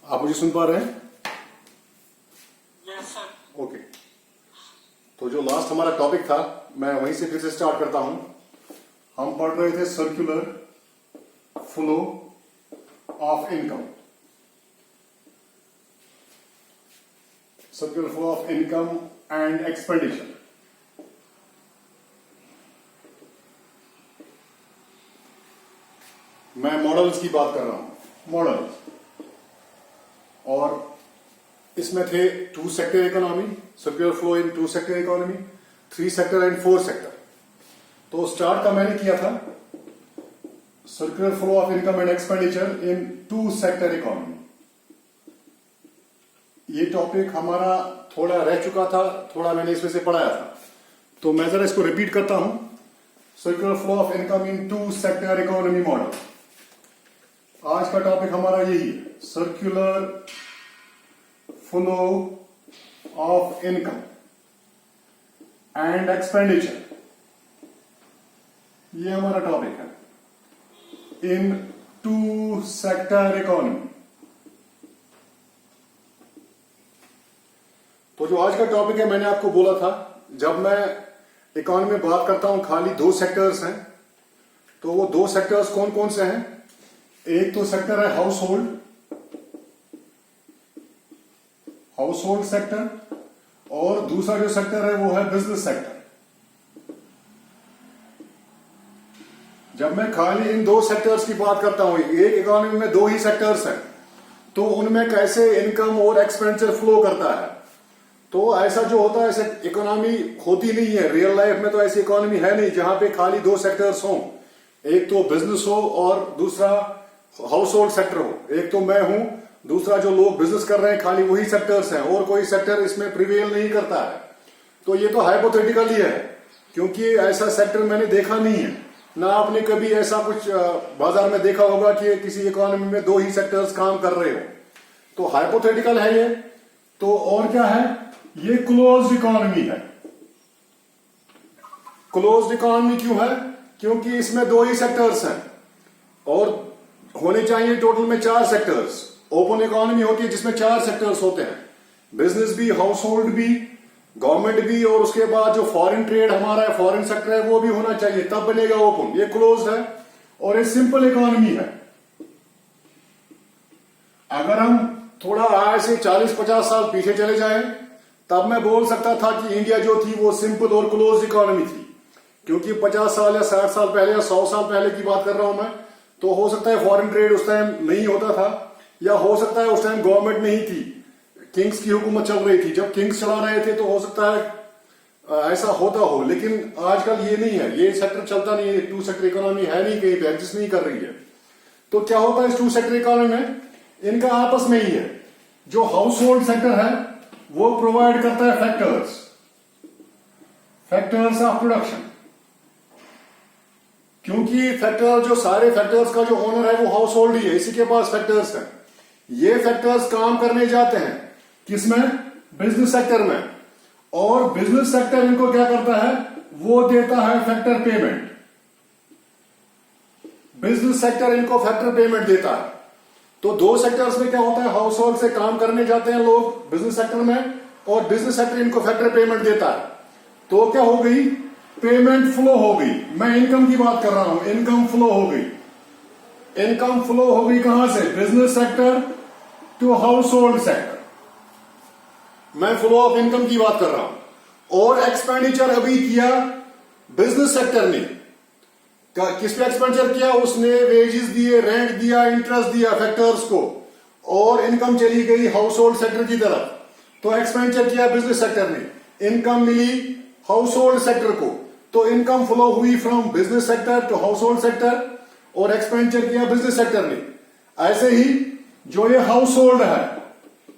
आप मुझे सुन पा रहे हैं? Yes sir. ओके। तो जो लास्ट हमारा टॉपिक था, मैं वहीं से फिर से स्टार्ट करता हूं। हम पढ़ रहे थे circular flow of income. Circular flow of income and expenditure. मैं मॉडल्स की बात कर रहा हूं, मॉडल्स। और इसमें थे 2 sector economy, circular flow in 2 sector economy, 3 sector and 4 sector. तो स्टार्ट का मैंने किया था circular flow of income and expenditure in 2 sector economy. ये टॉपिक हमारा थोड़ा रह चुका था, थोड़ा मैंने इसमें से पढ़ाया था, तो मैं जरा इसको रिपीट करता हूं। Circular flow of income in 2 sector economy model. आज का टॉपिक हमारा यही है, circular flow of income and expenditure. ये हमारा टॉपिक है इन 2 सेक्टर इकोनॉमी। तो जो आज का टॉपिक है, मैंने आपको बोला था, जब मैं इकोनॉमी में बात करता हूं खाली 2 सेक्टर्स हैं, तो वो 2 सेक्टर्स कौन कौन से हैं? एक तो सेक्टर है हाउस होल्ड सेक्टर, और दूसरा जो सेक्टर है वो है बिजनेस सेक्टर। जब मैं खाली इन 2 सेक्टर्स की बात करता हूं, एक इकोनॉमी में 2 ही सेक्टर्स हैं, तो उनमें कैसे इनकम और एक्सपेंडिचर फ्लो करता है। तो ऐसा जो होता है, ऐसे इकोनॉमी होती नहीं है रियल लाइफ में। तो ऐसी इकोनॉमी है नहीं जहां पे खाली 2 सेक्टर्स हों, एक तो बिजनेस हो और दूसरा हाउस होल्ड सेक्टर हो। एक तो मैं हूं, दूसरा जो लोग बिजनेस कर रहे हैं, खाली वही सेक्टर्स हैं और कोई सेक्टर इसमें प्रिवेल नहीं करता है। तो ये तो हाइपोथेटिकल ही है, क्योंकि ऐसा सेक्टर मैंने देखा नहीं है, ना आपने कभी ऐसा कुछ बाजार में देखा होगा कि किसी इकोनॉमी में 2 ही सेक्टर्स काम कर रहे हो। तो हाइपोथेटिकल है ये। तो और क्या है, ये क्लोज्ड इकोनॉमी है। क्लोज्ड इकोनॉमी क्यों है? क्योंकि इसमें 2 ही सेक्टर्स हैं और होने चाहिए टोटल में 4 सेक्टर्स। ओपन इकोनॉमी होती है जिसमें 4 सेक्टर्स होते हैं, बिजनेस भी, हाउस होल्ड भी, गवर्नमेंट भी, और उसके बाद जो फॉरेन ट्रेड हमारा है, फॉरेन सेक्टर है, वो भी होना चाहिए, तब बनेगा ओपन। ये क्लोज्ड है और ये सिंपल इकोनॉमी है। अगर हम थोड़ा आज से 40-50 साल पीछे चले जाएं, तब मैं बोल सकता था कि इंडिया जो थी वो सिंपल और क्लोज इकोनॉमी थी, क्योंकि 50 साल या 60 साल पहले या 100 साल पहले की बात कर रहा हूं मैं। तो हो सकता है फॉरेन ट्रेड उस टाइम नहीं होता था, या हो सकता है उस टाइम गवर्नमेंट नहीं थी, किंग्स की हुकूमत चल रही थी। जब किंग्स चला रहे थे तो हो सकता है ऐसा होता हो, लेकिन आजकल ये नहीं है, ये सेक्टर चलता नहीं है। 2 सेक्टर इकोनॉमी है नहीं, कहीं पे एग्जिस्ट नहीं कर रही है। तो क्या होता है इस 2 सेक्टर इकोनॉमी में? इनका आपस में ही है। जो हाउस होल्ड सेक्टर है वो प्रोवाइड करता है फैक्टर्स ऑफ प्रोडक्शन, क्योंकि फैक्टर, जो सारे फैक्टर्स का जो ओनर है वो हाउस होल्ड ही है, इसी के पास फैक्टर्स हैं। ये फैक्टर्स काम करने जाते हैं किसमें? बिजनेस सेक्टर में। और बिजनेस सेक्टर इनको क्या करता है? वो देता है फैक्टर पेमेंट। बिजनेस सेक्टर इनको फैक्टर पेमेंट देता है। तो 2 सेक्टर्स में क्या होता है, हाउस होल्ड से काम करने जाते हैं लोग बिजनेस सेक्टर में, और बिजनेस सेक्टर इनको फैक्टर पेमेंट देता है। तो क्या हो गई? पेमेंट फ्लो हो गई। मैं इनकम की बात कर रहा हूं, इनकम फ्लो हो गई। इनकम फ्लो हो गई कहां से? Business sector to household sector. मैं फ्लो ऑफ इनकम की बात कर रहा हूं। और एक्सपेंडिचर अभी किया बिजनेस सेक्टर ने। किस पे एक्सपेंडिचर किया? उसने वेजेस दिए, रेंट दिया, इंटरेस्ट दिया फैक्टर्स को, और इनकम चली गई हाउस होल्ड सेक्टर की तरफ। तो एक्सपेंडिचर किया बिजनेस सेक्टर ने, इनकम मिली हाउस होल्ड सेक्टर को। तो इनकम फ्लो हुई from business sector to household sector, और एक्सपेंडिचर किया बिजनेस सेक्टर ने। ऐसे ही जो ये हाउस होल्ड है,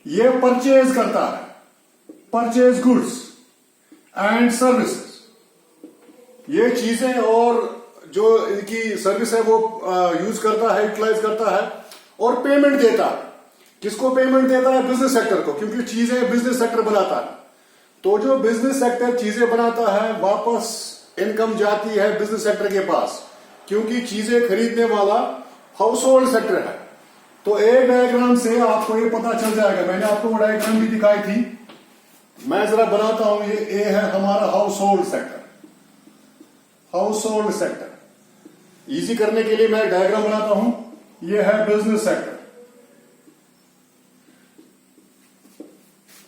ये परचेज करता है, परचेज गुड्स एंड सर्विसेज। ये चीजें और जो इनकी सर्विस है वो यूज करता है, यूटिलाइज करता है, और पेमेंट देता है। किसको पेमेंट देता है? बिजनेस सेक्टर को, क्योंकि चीजें बिजनेस सेक्टर बनाता है। तो जो बिजनेस सेक्टर चीजें बनाता है, वापस इनकम जाती है बिजनेस सेक्टर के पास, क्योंकि चीजें खरीदने वाला हाउस होल्ड सेक्टर है। तो एक डायग्राम से आपको ये पता चल जाएगा। मैंने आपको वो डायग्राम भी दिखाई थी, मैं जरा बनाता हूं। ये ए है हमारा house hold sector. House hold sector easy करने के लिए मैं एक डायग्राम बनाता हूं। ये है business sector.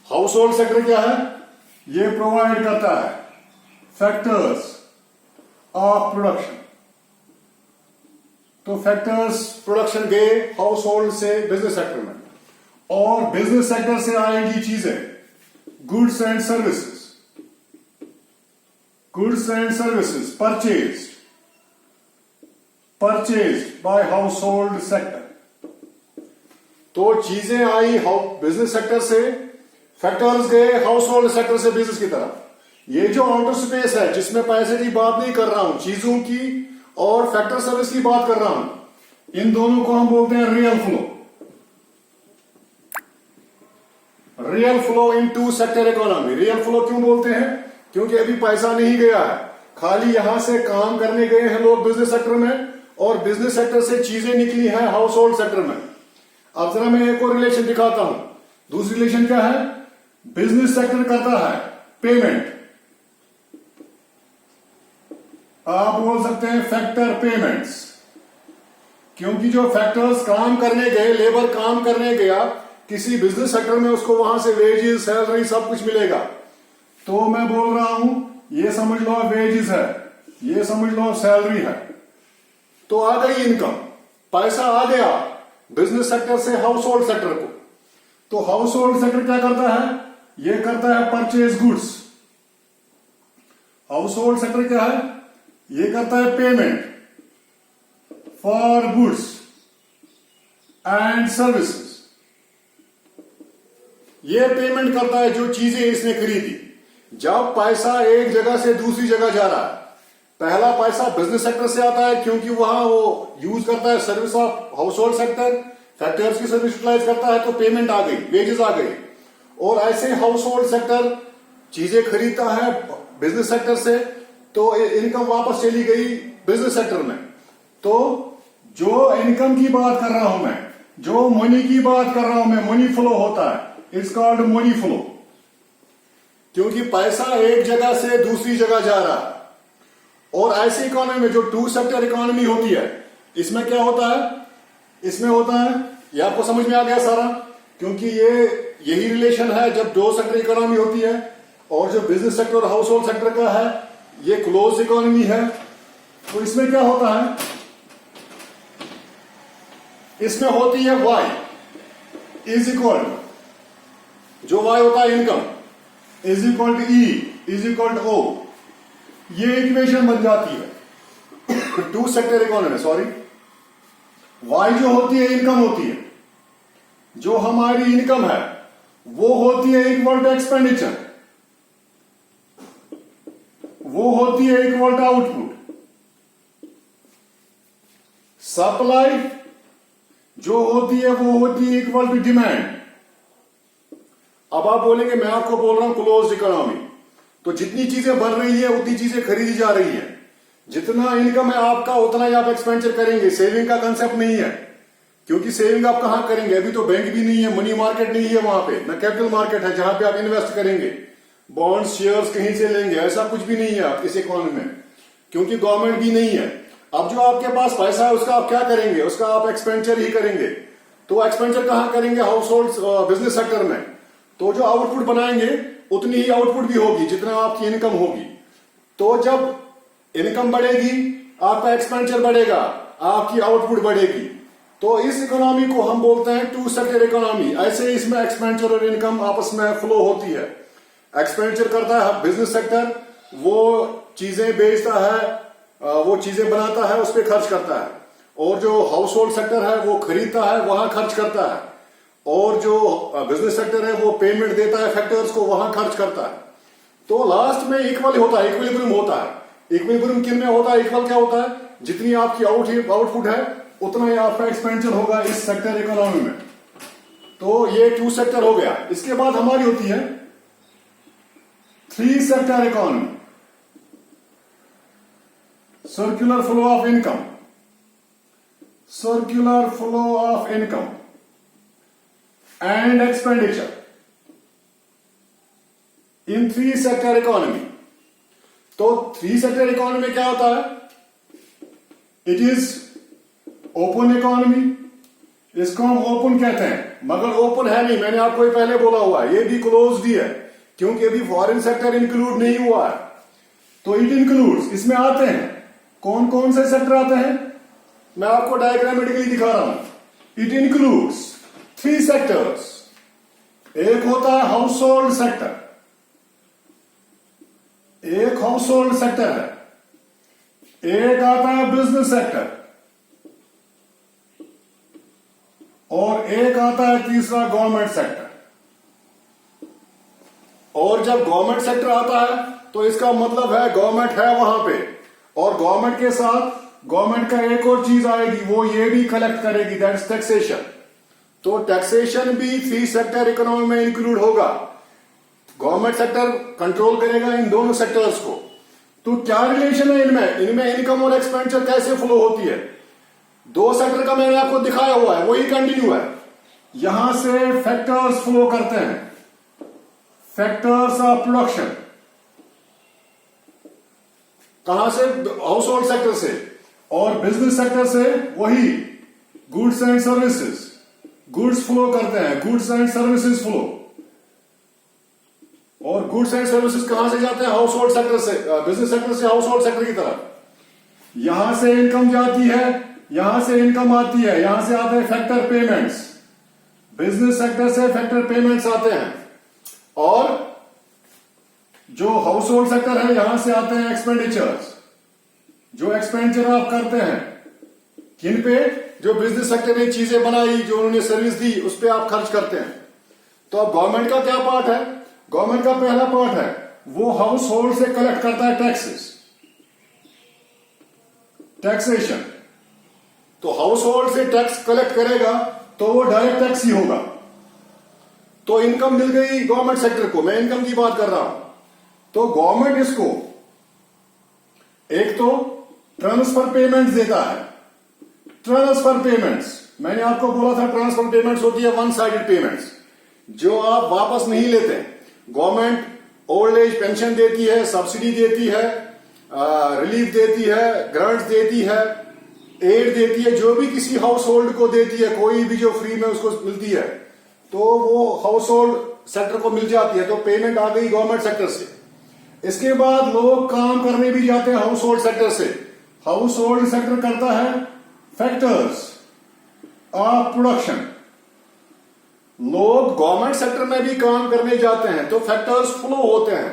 House hold sector क्या है? ये प्रोवाइड करता है फैक्टर्स ऑफ प्रोडक्शन। तो फैक्टर्स प्रोडक्शन गए हाउस होल्ड से बिजनेस सेक्टर में, और बिजनेस सेक्टर से आएंगी चीजें goods and services. Goods and services purchased bye house hold sector. तो चीजें आई बिजनेस सेक्टर से, फैक्टर्स गए हाउस होल्ड सेक्टर से बिजनेस की तरफ। ये जो आउटर स्पेस है जिसमें पैसे की बात नहीं कर रहा हूं, चीजों की और फैक्टर सर्विस की बात कर रहा हूं, इन दोनों को हम बोलते हैं real flow. Real flow in two sector economy. Real flow क्यों बोलते हैं? क्योंकि अभी पैसा नहीं गया है, खाली यहां से काम करने गए हैं लोग बिजनेस सेक्टर में, और बिजनेस सेक्टर से चीजें निकली हैं हाउस होल्ड सेक्टर में। अब जरा मैं एक और रिलेशन दिखाता हूं। दूसरी रिलेशन क्या है? बिजनेस सेक्टर करता है पेमेंट, आप बोल सकते हैं फैक्टर पेमेंट्स, क्योंकि जो फैक्टर्स काम करने गए, लेबर काम करने गया किसी बिजनेस सेक्टर में, उसको वहां से वेजेस, सैलरी सब कुछ मिलेगा। तो मैं बोल रहा हूं ये समझ लो वेजेस है, ये समझ लो सैलरी है। तो आ गई इनकम, पैसा आ गया बिजनेस सेक्टर से हाउस होल्ड सेक्टर को। तो हाउस होल्ड सेक्टर क्या करता है? ये करता है purchase goods. House hold sector क्या है? ये करता है payment for goods and services. ये पेमेंट करता है जो चीजें इसने खरीदी। जब पैसा एक जगह से दूसरी जगह जा रहा है, पहला पैसा बिजनेस सेक्टर से आता है क्योंकि वहां वो यूज करता है service of house hold sector, factors की सर्विस यूटिलाइज करता है, तो पेमेंट आ गई, वेजेस आ गई। और ऐसे हाउस होल्ड सेक्टर चीजें खरीदता है बिजनेस सेक्टर से, तो इनकम वापस चली गई बिजनेस सेक्टर में। तो जो इनकम की बात कर रहा हूं मैं, जो मनी की बात कर रहा हूं मैं, मनी फ्लो होता है, इट्स कॉल्ड मनी फ्लो, क्योंकि पैसा एक जगह से दूसरी जगह जा रहा है। और ऐसी इकोनॉमी में जो टू सेक्टर इकोनॉमी होती है, इसमें क्या होता है? इसमें होता है, ये आपको समझ में आ गया सारा, क्योंकि यही रिलेशन है जब दो सेक्टर इकोनॉमी होती है। और जो बिजनेस सेक्टर और हाउस होल्ड सेक्टर का है, ये क्लोज इकोनॉमी है। तो इसमें क्या होता है? इसमें होती है Y इज इक्वल, जो Y होता है income, is equal to E is equal to O। ये इक्वेशन बन जाती है two sector economy. Sorry, Y जो होती है इनकम होती है, जो हमारी इनकम है वो होती है इक्वल टू एक्सपेंडिचर, वो होती है इक्वल टू आउटपुट। सप्लाई जो होती है वो होती है इक्वल टू डिमांड। अब आप बोलेंगे मैं आपको बोल रहा हूं क्लोज्ड इकोनॉमी, तो जितनी चीजें बन रही है उतनी चीजें खरीदी जा रही है। जितना इनकम है आपका उतना ही आप एक्सपेंडिचर करेंगे। सेविंग का कंसेप्ट नहीं है, क्योंकि सेविंग आप कहां करेंगे? अभी तो बैंक भी नहीं है, मनी मार्केट नहीं है वहां पे, ना कैपिटल मार्केट है जहां पे आप इन्वेस्ट करेंगे, बॉन्ड्स शेयर्स कहीं से लेंगे, ऐसा कुछ भी नहीं है आप इस इकोनॉमी में, क्योंकि गवर्नमेंट भी नहीं है। अब जो आपके पास पैसा है उसका आप क्या करेंगे? उसका आप एक्सपेंडिचर ही करेंगे। तो एक्सपेंडिचर कहां करेंगे? हाउस होल्ड बिजनेस सेक्टर में। तो जो आउटपुट बनाएंगे उतनी ही आउटपुट भी होगी जितना आपकी इनकम होगी। तो जब इनकम बढ़ेगी आपका एक्सपेंडिचर बढ़ेगा, आपकी आउटपुट बढ़ेगी। तो इस इकोनॉमी को हम बोलते हैं टू सेक्टर इकोनॉमी। ऐसे इसमें एक्सपेंडिचर और इनकम आपस में फ्लो होती है। एक्सपेंडिचर करता है बिजनेस सेक्टर, वो चीजें बेचता है, वो चीजें बनाता है, उस पर खर्च करता है। और जो हाउस होल्ड सेक्टर है वो खरीदता है, वहां खर्च करता है। और जो बिजनेस सेक्टर है वो पेमेंट देता है फैक्टर्स को, वहां खर्च करता है। तो लास्ट में इक्वल होता है, इक्विलिब्रियम होता है। इक्विलिब्रियम किन में होता है? इक्वल क्या होता है? जितनी आपकी आउटपुट है उतना ही आपका एक्सपेंडिचर होगा इस सेक्टर इकोनॉमी में। तो ये टू सेक्टर हो गया। इसके बाद हमारी होती है three sector economy, circular flow of income. Circular flow of income and expenditure in three sector economy. तो थ्री सेक्टर इकोनॉमी में क्या होता है? इट इज ओपन इकोनॉमी, इसको हम ओपन कहते हैं, मगर ओपन है नहीं, मैंने आपको ये पहले बोला हुआ है, ये भी क्लोज्ड ही है क्योंकि अभी फॉरेन सेक्टर इंक्लूड नहीं हुआ है। तो इट इंक्लूड्स, इसमें आते हैं कौन कौन से सेक्टर आते हैं, मैं आपको डायग्रामेटिकली दिखा रहा हूं। इट इंक्लूड्स थ्री सेक्टर्स, एक होता है हाउस होल्ड सेक्टर, एक हाउस होल्ड सेक्टर है, एक आता है बिजनेस सेक्टर, और एक आता है तीसरा गवर्नमेंट सेक्टर। और जब गवर्नमेंट सेक्टर आता है तो इसका मतलब है गवर्नमेंट है वहां पे, और गवर्नमेंट के साथ गवर्नमेंट का एक और चीज आएगी, वो ये भी कलेक्ट करेगी, दैट्स टैक्सेशन। तो टैक्सेशन भी थ्री सेक्टर इकोनॉमी में इंक्लूड होगा। गवर्नमेंट सेक्टर कंट्रोल करेगा इन दोनों सेक्टर्स को। तो क्या रिलेशन है इनमें? इनमें इनकम और एक्सपेंडिचर कैसे फ्लो होती है? दो सेक्टर का मैंने आपको दिखाया हुआ है, वही कंटिन्यू है। यहां से फैक्टर्स फ्लो करते हैं, फैक्टर्स ऑफ प्रोडक्शन, कहां से? हाउस होल्ड सेक्टर से, और बिजनेस सेक्टर से वही goods and services, goods flow करते हैं, गुड्स एंड सर्विसेज फ्लो। और गुड्स एंड सर्विसेज कहां से जाते हैं? हाउस होल्ड सेक्टर से, बिजनेस सेक्टर से हाउस होल्ड सेक्टर की तरफ। यहां से इनकम जाती है, यहां से इनकम आती है, यहां से आते हैं फैक्टर पेमेंट्स, बिजनेस सेक्टर से फैक्टर पेमेंट्स आते हैं, और जो हाउस होल्ड सेक्टर है यहां से आते हैं एक्सपेंडिचर्स। जो एक्सपेंडिचर आप करते हैं किन पे? जो बिजनेस सेक्टर ने चीजें बनाई, जो उन्होंने सर्विस दी, उस पर आप खर्च करते हैं। तो अब गवर्नमेंट का क्या पार्ट है? गवर्नमेंट का पहला पार्ट है वो हाउस होल्ड से कलेक्ट करता है टैक्सेस, टैक्सेशन। तो हाउस होल्ड से टैक्स कलेक्ट करेगा तो वो डायरेक्ट टैक्स ही होगा। तो इनकम मिल गई गवर्नमेंट सेक्टर को, मैं इनकम की बात कर रहा हूं। तो गवर्नमेंट इसको एक तो ट्रांसफर पेमेंट्स देता है। ट्रांसफर पेमेंट्स, मैंने आपको बोला था ट्रांसफर पेमेंट्स होती है वन साइडेड पेमेंट्स, जो आप वापस नहीं लेते। गवर्नमेंट ओल्ड एज पेंशन देती है, सब्सिडी देती है, रिलीफ देती है, ग्रांट्स देती है, एड देती है, जो भी किसी हाउस होल्ड को देती है, कोई भी जो फ्री में उसको मिलती है, तो वो हाउस होल्ड सेक्टर को मिल जाती है। तो पेमेंट आ गई गवर्नमेंट सेक्टर से। इसके बाद लोग काम करने भी जाते हैं हाउस होल्ड सेक्टर से। हाउस होल्ड सेक्टर करता है फैक्टर्स ऑफ प्रोडक्शन। लोग गवर्नमेंट सेक्टर में भी काम करने जाते हैं, तो फैक्टर्स फ्लो होते हैं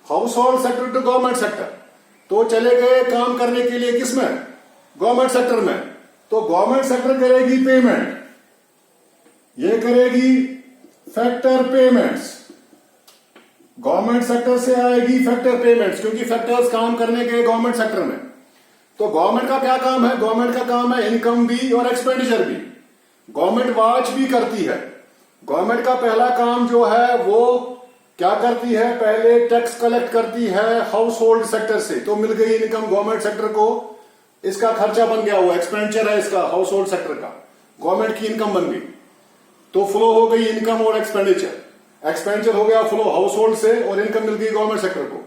household sector to government sector. तो चले गए काम करने के लिए किसमें? गवर्नमेंट सेक्टर में। तो गवर्नमेंट सेक्टर करेगी पेमेंट, ये करेगी फैक्टर पेमेंट्स। गवर्नमेंट सेक्टर से आएगी फैक्टर पेमेंट्स, क्योंकि फैक्टर्स काम करने गए गवर्नमेंट सेक्टर में। तो गवर्नमेंट का क्या काम है? गवर्नमेंट का काम है इनकम भी और एक्सपेंडिचर भी। गवर्नमेंट वॉच भी करती है। गवर्नमेंट का पहला काम जो है वो क्या करती है? पहले टैक्स कलेक्ट करती है हाउस होल्ड सेक्टर से। तो मिल गई इनकम गवर्नमेंट सेक्टर को, इसका खर्चा बन गया, हुआ एक्सपेंडिचर है इसका हाउस होल्ड सेक्टर का, गवर्नमेंट की इनकम बन गई। तो फ्लो हो गई इनकम और एक्सपेंडिचर। एक्सपेंडिचर हो गया फ्लो हाउस होल्ड से, और इनकम मिल गई गवर्नमेंट सेक्टर को।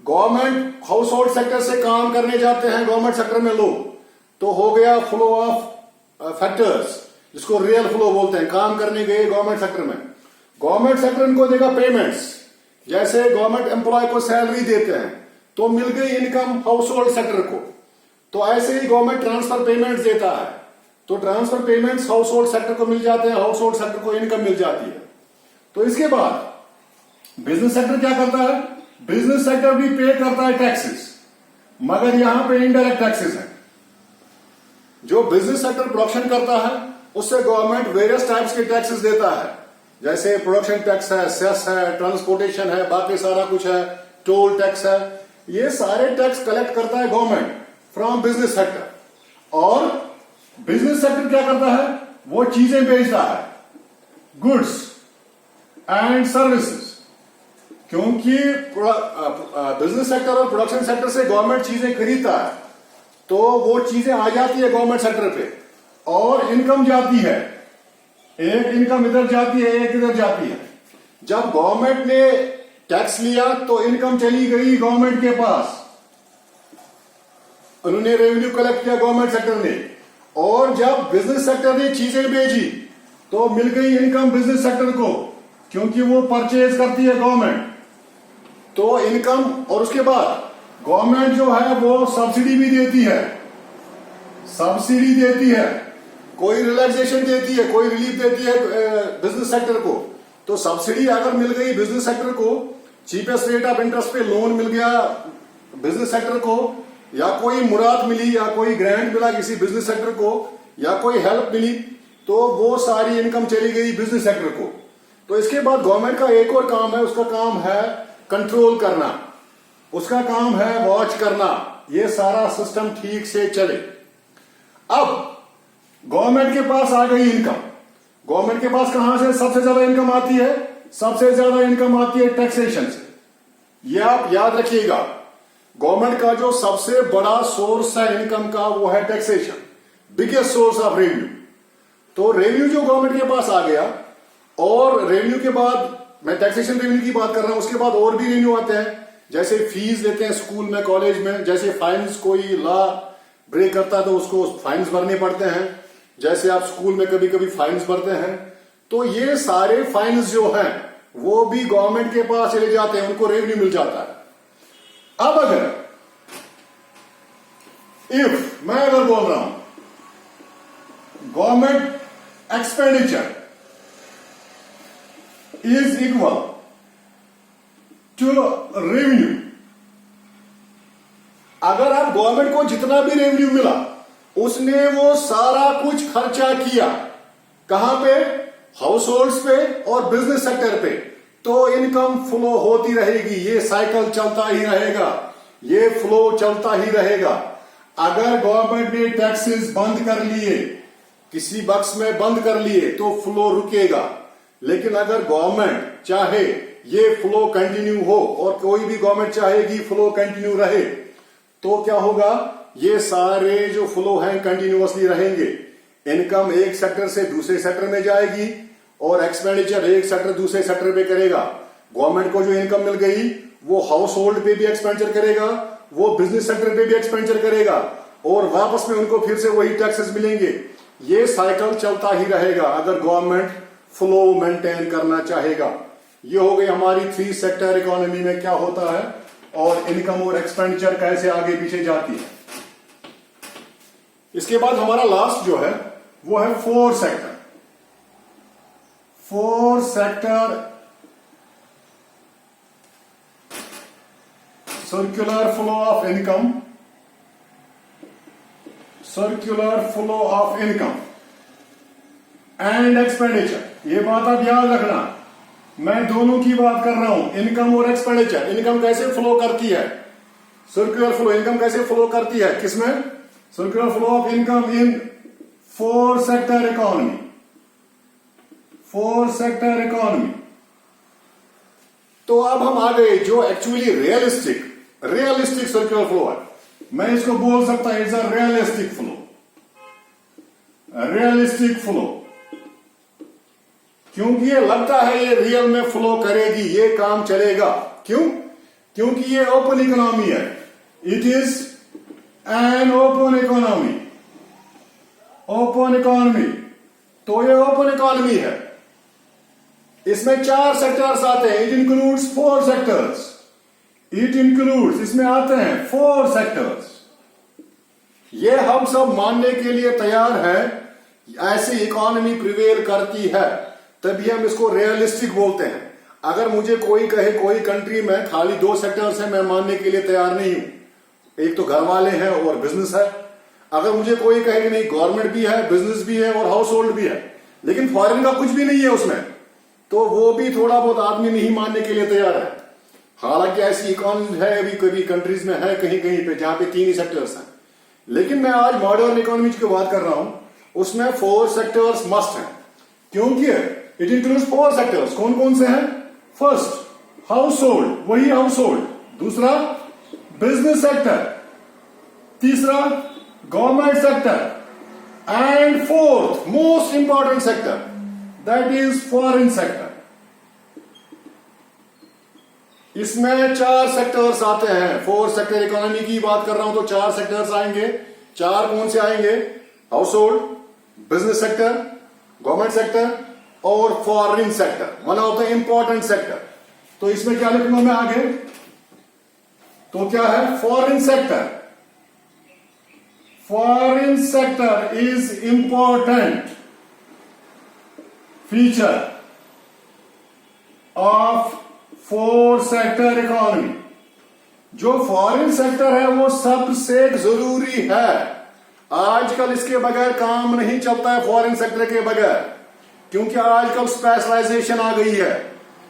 गवर्नमेंट हाउस होल्ड सेक्टर से काम करने जाते हैं गवर्नमेंट सेक्टर में लोग, तो हो गया फ्लो ऑफ फैक्टर्स, जिसको रियल फ्लो बोलते हैं। काम करने गए गवर्नमेंट सेक्टर में, गवर्नमेंट सेक्टर इनको देगा पेमेंट्स। जैसे गवर्नमेंट एम्प्लॉय को सैलरी देते हैं, तो मिल गई इनकम हाउस होल्ड सेक्टर को। तो ऐसे ही गवर्नमेंट ट्रांसफर पेमेंट्स देता है, तो transfer payments house hold sector को मिल जाते हैं, हाउस होल्ड सेक्टर को इनकम मिल जाती है। तो इसके बाद बिजनेस सेक्टर क्या करता है? बिजनेस सेक्टर भी पे करता है टैक्सेस, मगर यहां पे इनडायरेक्ट टैक्सेस है। जो बिजनेस सेक्टर प्रोडक्शन करता है उससे गवर्नमेंट वेरियस टाइप्स के टैक्सेस देता है, जैसे प्रोडक्शन टैक्स है, सेस है, ट्रांसपोर्टेशन है, बाकी सारा कुछ है, टोल टैक्स है। ये सारे टैक्स कलेक्ट करता है गवर्नमेंट फ्रॉम बिजनेस सेक्टर। और बिजनेस सेक्टर क्या करता है? वो चीजें बेचता है, गुड्स एंड सर्विसेज। क्योंकि बिजनेस सेक्टर और प्रोडक्शन सेक्टर से गवर्नमेंट चीजें खरीदता है, तो वो चीजें आ जाती है गवर्नमेंट सेक्टर पे और इनकम जाती है। एक इनकम इधर जाती है, एक इधर जाती है। जब गवर्नमेंट ने टैक्स लिया तो इनकम चली गई गवर्नमेंट के पास, उन्होंने रेवेन्यू कलेक्ट किया गवर्नमेंट सेक्टर ने, और जब बिजनेस सेक्टर ने चीजें भेजी तो मिल गई इनकम बिजनेस सेक्टर को, क्योंकि वो परचेज करती है गवर्नमेंट, तो इनकम। और उसके बाद गवर्नमेंट जो है वो सब्सिडी भी देती है, सब्सिडी देती है, कोई रिलैक्सेशन देती है, कोई रिलीफ देती है बिजनेस सेक्टर को। तो सब्सिडी अगर मिल गई बिजनेस सेक्टर को, चीपेस्ट रेट ऑफ इंटरेस्ट पे लोन मिल गया बिजनेस सेक्टर को, या कोई मुराद मिली, या कोई ग्रांट मिला किसी बिजनेस सेक्टर को, या कोई हेल्प मिली, तो वो सारी इनकम चली गई बिजनेस सेक्टर को। तो इसके बाद गवर्नमेंट का एक और काम है, उसका काम है कंट्रोल करना, उसका काम है वॉच करना, ये सारा सिस्टम ठीक से चले। अब गवर्नमेंट के पास आ गई इनकम, गवर्नमेंट के पास कहां से सबसे ज्यादा इनकम आती है? सबसे ज्यादा इनकम आती है टैक्सेशन से। ये आप याद रखिएगा, गवर्नमेंट का जो सबसे बड़ा सोर्स है इनकम का वो है taxation, biggest source of revenue. तो रेवेन्यू जो गवर्नमेंट के पास आ गया, और रेवेन्यू के बाद, मैं टैक्सेशन रेवेन्यू की बात कर रहा हूं, उसके बाद और भी रेवेन्यू आते हैं, जैसे फीस लेते हैं स्कूल में, कॉलेज में, जैसे फाइन्स, कोई लॉ ब्रेक करता है तो उसको फाइन्स भरने पड़ते हैं, जैसे आप स्कूल में कभी कभी फाइन्स भरते हैं। तो ये सारे फाइन्स जो हैं वो भी गवर्नमेंट के पास चले जाते हैं, उनको रेवेन्यू मिल जाता है। अब अगर मैं बोल रहा हूं government expenditure is equal to revenue, अगर आप गवर्नमेंट को जितना भी रेवेन्यू मिला उसने वो सारा कुछ खर्चा किया कहां पे? हाउस होल्ड्स पे और बिजनेस सेक्टर पे, तो इनकम फ्लो होती रहेगी, ये साइकिल चलता ही रहेगा, ये फ्लो चलता ही रहेगा। अगर गवर्नमेंट ने टैक्सेस बंद कर लिए, किसी बक्स में बंद कर लिए, तो फ्लो रुकेगा। लेकिन अगर गवर्नमेंट चाहे ये फ्लो कंटिन्यू हो, और कोई भी गवर्नमेंट चाहेगी फ्लो कंटिन्यू रहे, तो क्या होगा? ये सारे जो फ्लो हैं कंटिन्यूअसली रहेंगे। इनकम एक सेक्टर से दूसरे सेक्टर में जाएगी, और एक्सपेंडिचर एक सेक्टर दूसरे सेक्टर पे करेगा। गवर्नमेंट को जो इनकम मिल गई वो हाउस होल्ड पे भी एक्सपेंडिचर करेगा, वो बिजनेस सेक्टर पे भी एक्सपेंडिचर करेगा, और वापस में उनको फिर से वही टैक्सेस मिलेंगे। ये साइकिल चलता ही रहेगा अगर गवर्नमेंट फ्लो मेंटेन करना चाहेगा। ये हो गई हमारी 3 सेक्टर इकोनॉमी में क्या होता है, और इनकम और एक्सपेंडिचर कैसे आगे पीछे जाती है। इसके बाद हमारा लास्ट जो है वो है 4 sector. 4 sector circular flow of income, circular flow of income and expenditure. ये बात आप याद रखना, मैं दोनों की बात कर रहा हूं, इनकम और एक्सपेंडिचर। इनकम कैसे फ्लो करती है? सर्कुलर फ्लो, इनकम कैसे फ्लो करती है? किसमें? Circular flow of income in 4 sector economy, 4 sector economy. तो अब हम आ गए जो एक्चुअली रियलिस्टिक सर्कुलर फ्लो है। मैं इसको बोल सकता है it's a realistic flow, realistic flow, क्योंकि ये लगता है ये रियल में फ्लो करेगी, ये काम चलेगा। क्यों? क्योंकि ये ओपन इकोनॉमी है, it is an open economy, open economy. तो ये ओपन इकोनॉमी है, इसमें 4 सेक्टर्स आते हैं, it includes 4 sectors, it includes, इसमें आते हैं 4 सेक्टर्स। ये हम सब मानने के लिए तैयार हैं, ऐसी इकोनॉमी प्रिवेल करती है, तभी हम इसको रियलिस्टिक बोलते हैं। अगर मुझे कोई कहे कोई कंट्री में खाली 2 सेक्टर्स हैं, मैं मानने के लिए तैयार नहीं हूं। एक तो घर वाले हैं और बिजनेस है। अगर मुझे कोई कहे कि नहीं गवर्नमेंट भी है, बिजनेस भी है और हाउस होल्ड भी है, लेकिन फॉरेन का कुछ भी नहीं है उसमें, तो वो भी थोड़ा बहुत आदमी नहीं मानने के लिए तैयार है। हालांकि ऐसी इकोनॉमी है अभी कभी कंट्रीज में है कहीं कहीं पे जहां पे 3 ही सेक्टर्स हैं, लेकिन मैं आज मॉडर्न इकोनॉमी की बात कर रहा हूं, उसमें 4 सेक्टर्स मस्ट हैं। क्योंकि इट इंक्लूड्स 4 सेक्टर्स। कौन कौन से हैं? फर्स्ट हाउस होल्ड, वही हाउस होल्ड। दूसरा बिजनेस सेक्टर, तीसरा government sector, and fourth most important sector that is foreign sector. इसमें 4 सेक्टर्स आते हैं। 4 सेक्टर इकोनॉमी की बात कर रहा हूं तो 4 सेक्टर्स आएंगे। 4 कौन से आएंगे? House hold, business sector, government sector और फॉरेन सेक्टर। माना होता है इंपॉर्टेंट सेक्टर। तो इसमें क्या लिखूंगा मैं आगे? तो क्या है? Foreign sector. Foreign sector is important feature of 4 sector economy. जो फॉरेन सेक्टर है वो सबसे जरूरी है। आजकल इसके बगैर काम नहीं चलता है, फॉरेन सेक्टर के बगैर, क्योंकि आजकल स्पेशलाइजेशन आ गई है।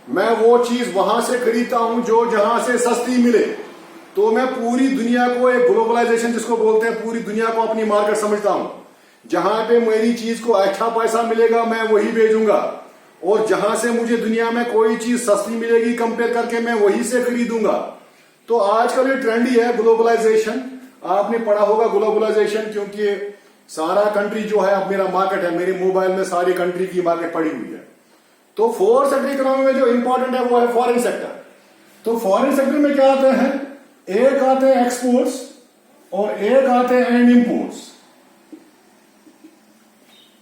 मैं वो चीज वहां से खरीदता हूं जो जहां से सस्ती मिले। तो मैं पूरी दुनिया को, एक ग्लोबलाइजेशन जिसको बोलते हैं, पूरी दुनिया को अपनी मार्केट समझता हूं। जहां पे मेरी चीज को अच्छा पैसा मिलेगा मैं वही भेजूंगा, और जहां से मुझे दुनिया में कोई चीज सस्ती मिलेगी कंपेयर करके मैं वही से खरीदूंगा। तो आजकल ये ट्रेंड ही है ग्लोबलाइजेशन। आपने पढ़ा होगा ग्लोबलाइजेशन, क्योंकि सारा कंट्री जो है अब मेरा मार्केट है। मेरे मोबाइल में सारी कंट्री की मार्केट पड़ी हुई है। तो 4 सेक्टर इकोनॉमी में जो इंपॉर्टेंट है वो है फॉरेन सेक्टर। तो फॉरेन सेक्टर में क्या आते हैं? एक आते हैं एक्सपोर्ट्स और एक आते हैं एंड इंपोर्ट्स।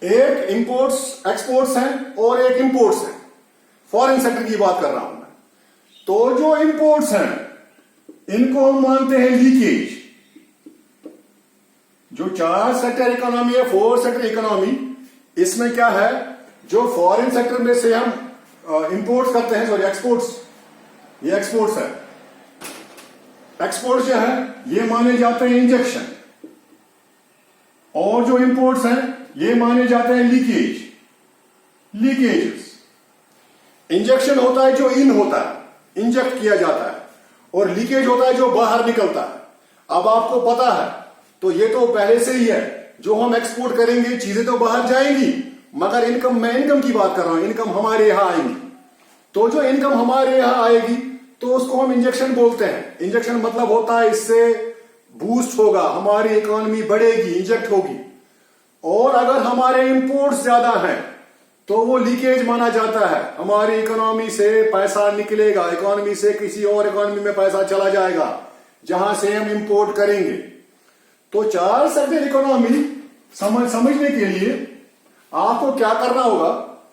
एक इंपोर्ट्स एक्सपोर्ट्स हैं और एक इंपोर्ट्स हैं। फॉरेन सेक्टर की बात कर रहा हूं मैं। तो जो इंपोर्ट्स हैं इनको हम मानते हैं लीकेज। जो 4 सेक्टर इकोनॉमी है, 4 सेक्टर इकोनॉमी, इसमें क्या है? जो फॉरेन सेक्टर में से हम इंपोर्ट्स करते हैं, सॉरी एक्सपोर्ट्स, ये एक्सपोर्ट्स है। एक्सपोर्ट्स जो है ये माने जाते हैं इंजेक्शन, और जो इंपोर्ट्स हैं ये माने जाते हैं लीकेजेस। इंजेक्शन होता है जो इन होता है, इंजेक्ट किया जाता है, और लीकेज होता है जो बाहर निकलता है। अब आपको पता है, तो ये तो पहले से ही है, जो हम एक्सपोर्ट करेंगे चीजें तो बाहर जाएंगी, मगर इनकम, मैं इनकम की बात कर रहा हूं, इनकम हमारे यहां आएंगी। तो जो इनकम हमारे यहां आएगी तो उसको हम इंजेक्शन बोलते हैं। इंजेक्शन मतलब होता है इससे बूस्ट होगा, हमारी इकोनॉमी बढ़ेगी, इंजेक्ट होगी। और अगर हमारे इंपोर्ट्स ज्यादा हैं तो वो लीकेज माना जाता है। हमारी इकोनॉमी से पैसा निकलेगा, इकोनॉमी से किसी और इकोनॉमी में पैसा चला जाएगा जहां से हम इंपोर्ट करेंगे। तो 4 सेक्टर इकोनॉमी समझने के लिए आपको क्या करना होगा,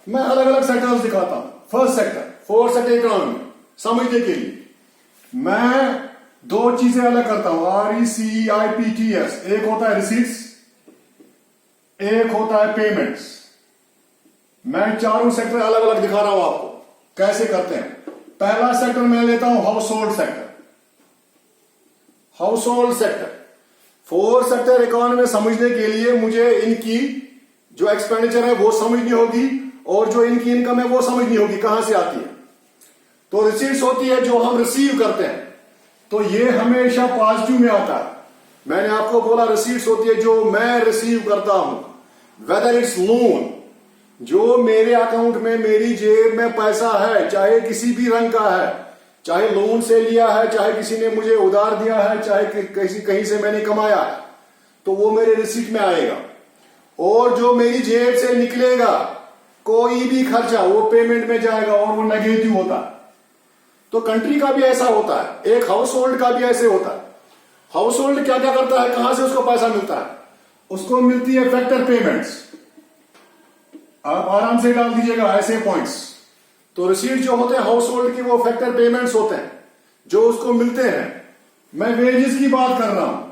मैं अलग अलग सेक्टर्स दिखाता हूं। फर्स्ट सेक्टर, 4 सेक्टर इकोनॉमी समझने के लिए मैं 2 चीजें अलग करता हूं, RECIPTS। एक होता है रिसीट्स, एक होता है पेमेंट्स। मैं चारों सेक्टर अलग अलग दिखा रहा हूं आपको कैसे करते हैं। पहला सेक्टर मैं लेता हूं house hold sector. House hold sector 4 sector economy में समझने के लिए मुझे इनकी जो एक्सपेंडिचर है वो समझनी होगी, और जो इनकी इनकम है वो समझनी होगी कहां से आती है। तो रिसीट्स होती है जो हम रिसीव करते हैं, तो ये हमेशा पॉजिटिव में आता है। मैंने आपको बोला रिसीट्स होती है जो मैं रिसीव करता हूं, वेदर इट्स लोन, जो मेरे अकाउंट में, मेरी जेब में पैसा है, चाहे किसी भी रंग का है, चाहे लोन से लिया है, चाहे किसी ने मुझे उधार दिया है, चाहे कहीं से मैंने कमाया है, तो वो मेरे रिसीट में आएगा। और जो मेरी जेब से निकलेगा कोई भी खर्चा वो पेमेंट में जाएगा, और वो नेगेटिव होता है। तो कंट्री का भी ऐसा होता है, एक हाउस होल्ड का भी ऐसे होता है। हाउस होल्ड क्या क्या करता है, कहां से उसको पैसा मिलता है? उसको मिलती है फैक्टर पेमेंट्स। आप आराम से डाल दीजिएगा ऐसे पॉइंट्स। तो रिसीट जो होते हैं हाउस होल्ड की वो फैक्टर पेमेंट्स होते हैं जो उसको मिलते हैं। मैं वेजेस की बात कर रहा हूं,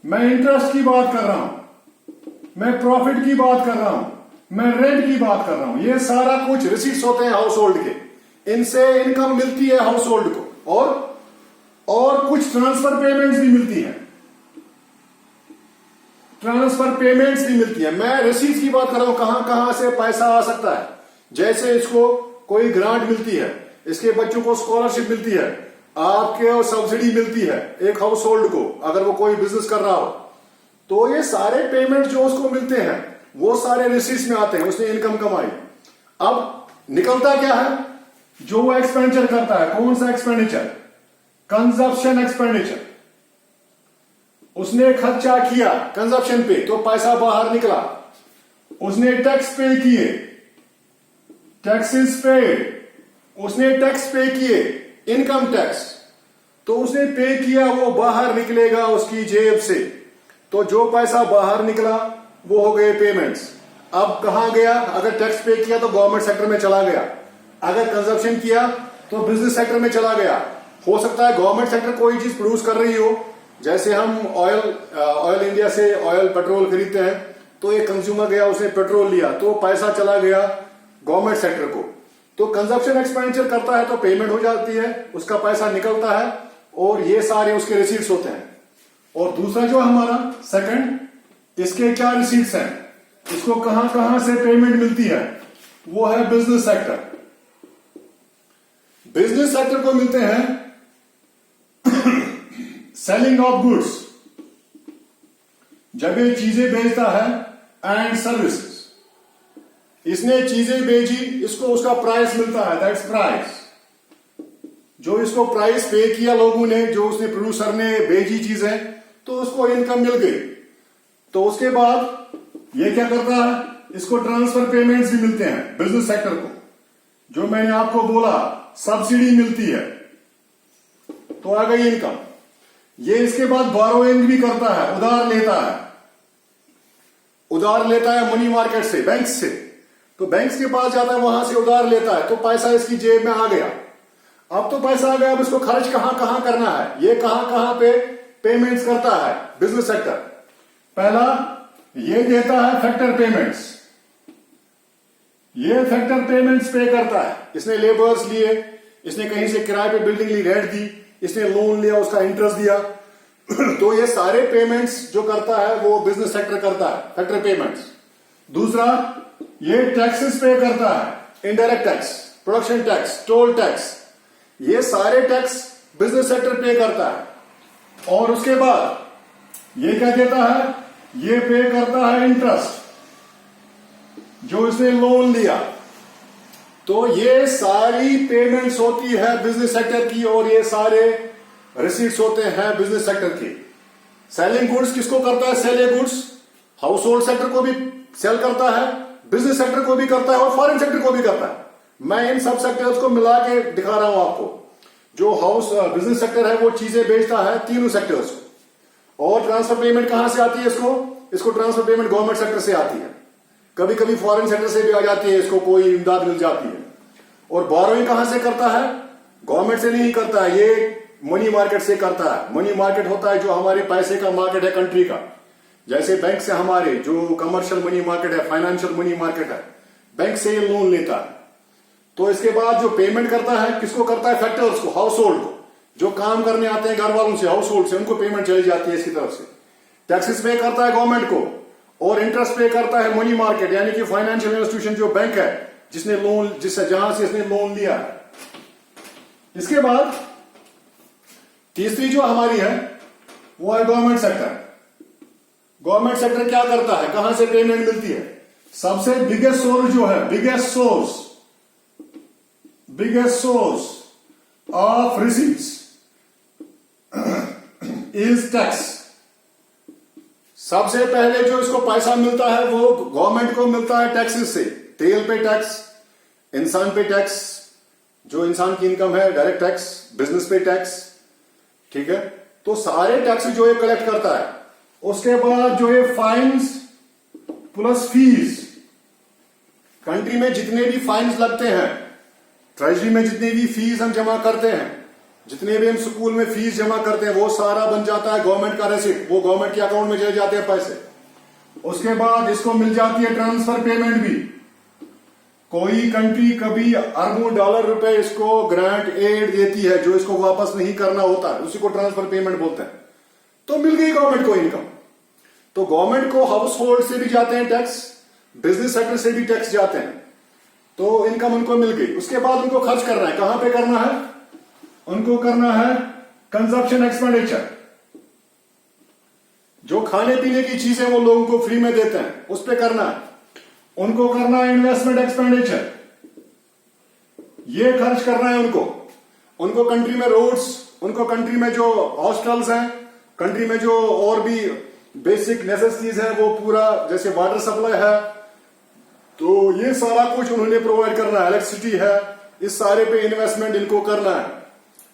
मैं इंटरेस्ट की बात कर रहा हूं, मैं प्रॉफिट की बात कर रहा हूं, मैं रेंट की बात कर रहा हूं। ये सारा कुछ रिसीट्स होते हैं हाउस होल्ड के। इनसे इनकम मिलती है हाउस होल्ड को, और कुछ ट्रांसफर पेमेंट्स भी मिलती हैं। ट्रांसफर पेमेंट्स भी मिलती है। मैं रिसीट्स की बात कर रहा हूं, कहां कहां से पैसा आ सकता है। जैसे इसको कोई ग्रांट मिलती है, इसके बच्चों को स्कॉलरशिप मिलती है, आपके सब्सिडी मिलती है एक हाउस होल्ड को, अगर वो कोई बिजनेस कर रहा हो। तो ये सारे पेमेंट जो उसको मिलते हैं वो सारे रिसीट्स में आते हैं, उसने इनकम कमाई। अब निकलता क्या है, जो वो एक्सपेंडिचर करता है। कौन सा एक्सपेंडिचर? Consumption expenditure. उसने खर्चा किया कंजप्शन पे, तो पैसा बाहर निकला। उसने टैक्स पे किए, टैक्सेस पेड, उसने टैक्स पे किए, इनकम टैक्स, तो उसने पे किया, वो बाहर निकलेगा उसकी जेब से। तो जो पैसा बाहर निकला वो हो गए पेमेंट्स। अब कहां गया? अगर टैक्स पे किया तो गवर्नमेंट सेक्टर में चला गया, अगर कंजप्शन किया तो बिजनेस सेक्टर में चला गया। हो सकता है गवर्नमेंट सेक्टर कोई चीज प्रोड्यूस कर रही हो, जैसे हम ऑयल इंडिया से ऑयल पेट्रोल खरीदते हैं, तो एक कंज्यूमर गया, उसने पेट्रोल लिया, तो पैसा चला गया गवर्नमेंट सेक्टर को। तो कंजप्शन एक्सपेंडिचर करता है तो पेमेंट हो जाती है, उसका पैसा निकलता है और ये सारे उसके रिसीट्स होते हैं। और दूसरा जो हमारा सेकंड, इसके क्या रिसीट्स हैं, इसको कहां कहां से पेमेंट मिलती है, वो है बिजनेस सेक्टर। बिजनेस सेक्टर को मिलते हैं सेलिंग ऑफ गुड्स, जब ये चीजें बेचता है, एंड सर्विसेज, इसने चीजें बेची, इसको उसका प्राइस मिलता है, दैट्स प्राइस। जो इसको प्राइस पे किया लोगों ने, जो उसने प्रोड्यूसर ने बेची चीजें, तो उसको इनकम मिल गई। तो उसके बाद ये क्या करता है, इसको ट्रांसफर पेमेंट्स भी मिलते हैं बिजनेस सेक्टर को, जो मैंने आपको बोला सब्सिडी मिलती है, तो आ गई इनकम। ये इसके बाद बोरोइंग भी करता है, उधार लेता है, उधार लेता है मनी मार्केट से, बैंक से, तो बैंक के पास जाता है, वहां से उधार लेता है, तो पैसा इसकी जेब में आ गया। अब तो पैसा आ गया, अब इसको खर्च कहां कहां करना है, ये कहां कहां पे पेमेंट्स करता है बिजनेस सेक्टर। पहला ये देता है फैक्टर पेमेंट्स, ये फैक्टर पेमेंट्स पे करता है। इसने लेबर्स लिए, इसने कहीं से किराए पे बिल्डिंग ली, रेंट दी, इसने लोन लिया, उसका इंटरेस्ट दिया तो ये सारे पेमेंट्स जो करता है वो बिजनेस सेक्टर करता है, फैक्टर पेमेंट्स। दूसरा, ये टैक्सेस पे करता है, indirect tax, production tax, toll tax, ये सारे टैक्स बिजनेस सेक्टर पे करता है। और उसके बाद ये क्या देता है, ये पे करता है इंटरेस्ट, जो इसने लोन लिया। तो ये सारी पेमेंट्स होती है बिजनेस सेक्टर की, और ये सारे रिसीट्स होते हैं बिजनेस सेक्टर के। सेलिंग गुड्स किसको करता है, sell goods, house hold sector को भी सेल करता है, बिजनेस सेक्टर को भी करता है, और फॉरेन सेक्टर को भी करता है। मैं इन सब सेक्टर्स को मिला के दिखा रहा हूं आपको। जो बिजनेस सेक्टर है वो चीजें बेचता है तीनों सेक्टर्स को। और ट्रांसफर पेमेंट कहां से आती है, इसको ट्रांसफर पेमेंट गवर्नमेंट सेक्टर से आती है, कभी कभी फॉरेन सेक्टर से भी आ जाती है, इसको कोई इमदाद मिल जाती है। और बोरोइंग कहां से करता है, गवर्नमेंट से नहीं करता है, ये मनी मार्केट से करता है। मनी मार्केट होता है जो हमारे पैसे का मार्केट है कंट्री का, जैसे बैंक से हमारे जो कमर्शियल मनी मार्केट है, फाइनेंशियल मनी मार्केट है, बैंक से ये लोन लेता है। तो इसके बाद जो पेमेंट करता है, किसको करता है, फैक्टर्स को, हाउस होल्ड को, जो काम करने आते हैं घर वालों से, हाउस होल्ड से, उनको पेमेंट चली जाती है इसकी तरफ से। टैक्सेस पे करता है गवर्नमेंट को, और इंटरेस्ट पे करता है मनी मार्केट, यानी कि फाइनेंशियल इंस्टीट्यूशन जो बैंक है, जिसने लोन, जहां से इसने लोन लिया है। इसके बाद तीसरी जो हमारी है वो है गवर्नमेंट सेक्टर। गवर्नमेंट सेक्टर क्या करता है, कहां से पेमेंट मिलती है? सबसे बिगेस्ट सोर्स जो है, biggest source of receipts is tax. सबसे पहले जो इसको पैसा मिलता है वो गवर्नमेंट को मिलता है टैक्सेस से। तेल पे टैक्स, इंसान पे टैक्स, जो इंसान की इनकम है डायरेक्ट टैक्स, बिजनेस पे टैक्स, ठीक है। तो सारे टैक्स जो ये कलेक्ट करता है। उसके बाद जो ये फाइन्स प्लस फीस, कंट्री में जितने भी फाइन्स लगते हैं, ट्रेजरी में जितनी भी फीस हम जमा करते हैं, जितने भी हम स्कूल में फीस जमा करते हैं, वो सारा बन जाता है गवर्नमेंट का रेसिप्ट, वो गवर्नमेंट के अकाउंट में चले जाते हैं पैसे। उसके बाद इसको मिल जाती है ट्रांसफर पेमेंट भी। कोई कंट्री कभी अरबों डॉलर रुपए इसको ग्रांट एड देती है, जो इसको वापस नहीं करना होता, उसी को ट्रांसफर पेमेंट बोलते हैं। तो मिल गई गवर्नमेंट को इनकम। तो गवर्नमेंट को हाउस होल्ड से भी जाते हैं टैक्स, बिजनेस सेक्टर से भी टैक्स जाते हैं, तो इनकम उनको मिल गई। उसके बाद उनको खर्च करना है, कहां पे करना है? उनको करना है कंजप्शन एक्सपेंडिचर, जो खाने पीने की चीजें वो लोगों को फ्री में देते हैं, उस पे करना है। उनको करना है इन्वेस्टमेंट एक्सपेंडिचर, ये खर्च करना है उनको कंट्री में रोड्स, उनको कंट्री में जो हॉस्टल्स हैं, कंट्री में जो और भी बेसिक नेसेसिटीज है, वो पूरा, जैसे वाटर सप्लाई है, तो ये सारा कुछ उन्होंने प्रोवाइड करना है, इलेक्ट्रिसिटी है, इस सारे पे इन्वेस्टमेंट इनको करना है।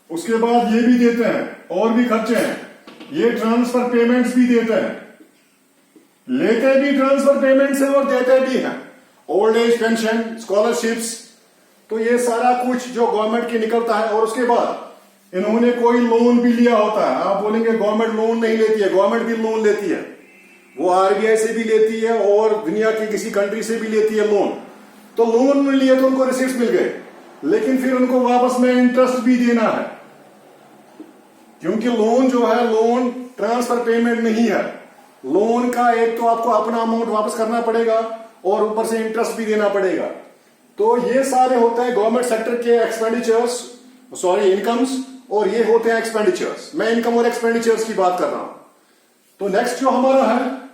उसके बाद ये भी देते हैं और भी खर्चे हैं, ये ट्रांसफर पेमेंट्स भी देते हैं, लेते भी ट्रांसफर पेमेंट्स है और देते भी हैं, ओल्ड एज पेंशन, स्कॉलरशिप्स। तो ये सारा कुछ जो गवर्नमेंट की निकलता है। और उसके बाद इन्होंने कोई लोन भी लिया होता है। आप बोलेंगे गवर्नमेंट लोन नहीं लेती है, गवर्नमेंट भी लोन लेती है, वो आरबीआई से भी लेती है और दुनिया की किसी कंट्री से भी लेती है लोन। तो लोन में लिए तो उनको रिसीट्स मिल गए, लेकिन फिर उनको वापस में इंटरेस्ट भी देना है, क्योंकि लोन जो है, लोन ट्रांसफर पेमेंट नहीं है। लोन का एक तो आपको अपना अमाउंट वापस करना पड़ेगा और ऊपर से इंटरेस्ट भी देना पड़ेगा। तो ये सारे होते हैं गवर्नमेंट सेक्टर के एक्सपेंडिचर्स, सॉरी इनकम्स, और ये होते हैं एक्सपेंडिचर्स। मैं इनकम और एक्सपेंडिचर्स की बात कर रहा हूं। तो नेक्स्ट जो हमारा है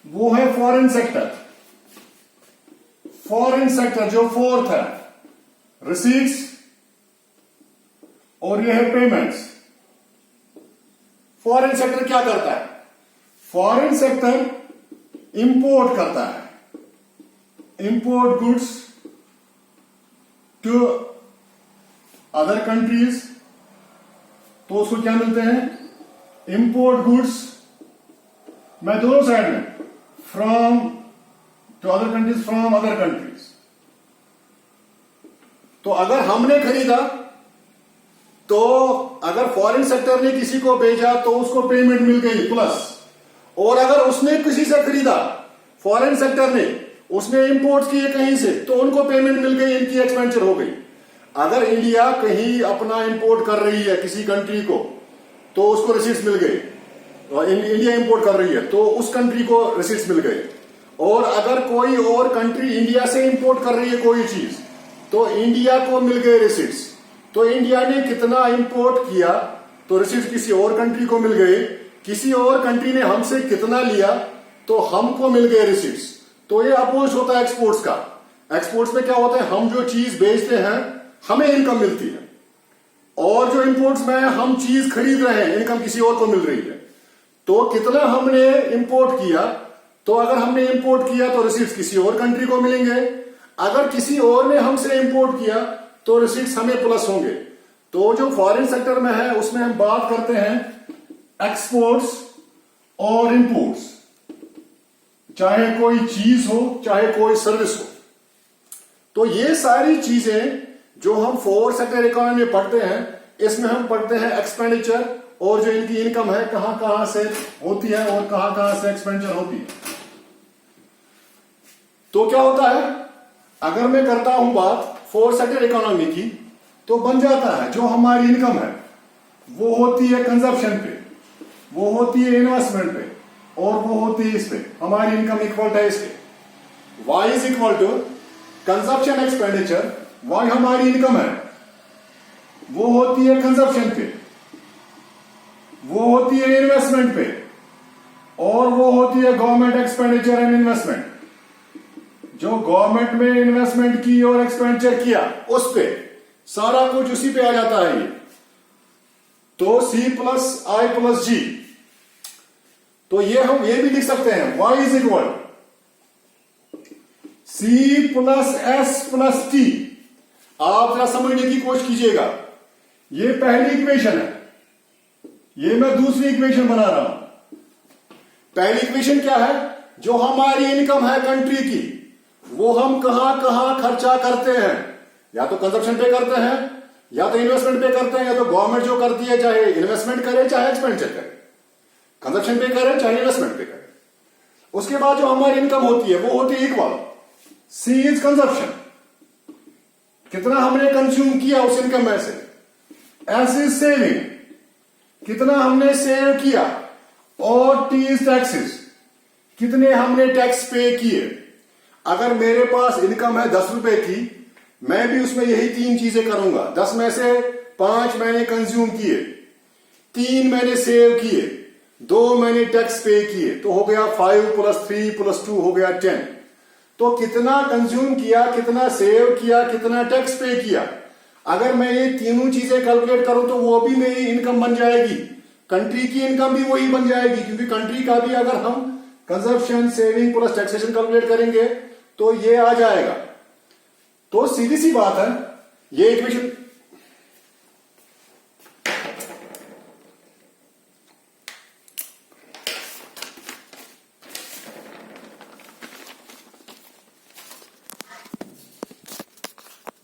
वो है फॉरेन सेक्टर। फॉरेन सेक्टर जो फोर्थ है, रिसीट्स और ये है पेमेंट्स। फॉरेन सेक्टर क्या करता है? फॉरेन सेक्टर इंपोर्ट करता है, import goods to other countries. तो उसको क्या मिलते हैं? इंपोर्ट गुड्स, मैं दोनों साइड में, from to other countries, from other countries. तो अगर हमने खरीदा, तो अगर फॉरेन सेक्टर ने किसी को भेजा तो उसको पेमेंट मिल गई प्लस, और अगर उसने किसी से खरीदा, फॉरेन सेक्टर ने, उसने इंपोर्ट किए कहीं से, तो उनको पेमेंट मिल गई, इनकी एक्सपेंडिचर हो गई। अगर इंडिया कहीं अपना इंपोर्ट कर रही है किसी कंट्री को, तो उसको रिसीट्स मिल गई, और इंडिया इंपोर्ट कर रही है तो उस कंट्री को रिसीट्स मिल गए। और अगर कोई और कंट्री इंडिया से इंपोर्ट कर रही है कोई चीज, तो इंडिया को मिल गए रिसीट्स। तो इंडिया ने कितना इंपोर्ट किया तो रिसीट्स किसी और कंट्री को मिल गए, किसी और कंट्री ने हमसे कितना लिया तो हमको मिल गए रिसीट्स। तो ये अपोज होता है एक्सपोर्ट्स का। एक्सपोर्ट्स में क्या होता है, हम जो चीज बेचते हैं हमें इनकम मिलती है, और जो इंपोर्ट्स में हम चीज खरीद रहे हैं इनकम किसी और को मिल रही है। तो कितना हमने इंपोर्ट किया, तो अगर हमने इंपोर्ट किया तो रिसीट्स किसी और कंट्री को मिलेंगे, अगर किसी और ने हमसे इंपोर्ट किया तो रिसीट्स हमें प्लस होंगे। तो जो फॉरेन सेक्टर में है उसमें हम बात करते हैं एक्सपोर्ट्स और इंपोर्ट्स, चाहे कोई चीज हो चाहे कोई सर्विस हो। तो ये सारी चीजें जो हम फोर्थ सेक्टर इकोनॉमी में पढ़ते हैं, इसमें हम पढ़ते हैं एक्सपेंडिचर और जो इनकी इनकम है कहां कहां से होती है और कहां कहां से एक्सपेंडिचर होती है। तो क्या होता है, अगर मैं करता हूं बात फोर्थ सेक्टर इकोनॉमी की, तो बन जाता है जो हमारी इनकम है वो होती है कंजप्शन पे, वो होती है इन्वेस्टमेंट पे, और वो होती है इस पे। हमारी इनकम इक्वल है इसके, y is equal to consumption expenditure. y हमारी इनकम है, वो होती है कंजप्शन पे, वो होती है इन्वेस्टमेंट पे, और वो होती है गवर्नमेंट एक्सपेंडिचर एंड इन्वेस्टमेंट। जो गवर्नमेंट में इन्वेस्टमेंट की और एक्सपेंडिचर किया उस पे सारा कुछ उसी पे आ जाता है ये। तो C plus I plus G। तो ये हम ये भी लिख सकते हैं, y is equal C plus S plus T। आप जरा समझने की कोशिश कीजिएगा, ये पहली इक्वेशन है, ये मैं दूसरी इक्वेशन बना रहा हूं। पहली इक्वेशन क्या है, जो हमारी इनकम है कंट्री की, वो हम कहां कहां खर्चा करते हैं, या तो कंजप्शन पे करते हैं, या तो इन्वेस्टमेंट पे करते हैं, या तो गवर्नमेंट जो करती है चाहे इन्वेस्टमेंट करे चाहे एक्सपेंडिचर करे, कंजप्शन पे करे चाहे इन्वेस्टमेंट पे करे। उसके बाद जो हमारी इनकम होती है वो होती है इक्वल C इज कंजप्शन, कितना हमने कंज्यूम किया उस इनकम में से, S इज सेविंग, कितना हमने सेव किया, और T इज टैक्सेस, कितने हमने टैक्स पे किए। अगर मेरे पास इनकम है 10 रुपए की, मैं भी उसमें यही 3 चीजें करूंगा। 10 में से 5 मैंने कंज्यूम किए, 3 मैंने सेव किए, 2 मैंने टैक्स पे किए, तो हो गया 5 प्लस 3 प्लस 2 हो गया 10। तो कितना कंज्यूम किया, कितना सेव किया, कितना टैक्स पे किया, अगर मैं ये तीनों चीजें कैलकुलेट करूं तो वो भी मेरी इनकम बन जाएगी, कंट्री की इनकम भी वही बन जाएगी। क्योंकि कंट्री का भी अगर हम consumption saving plus taxation calculate करेंगे तो ये आ जाएगा। तो सीधी सी बात है, ये इक्वेशन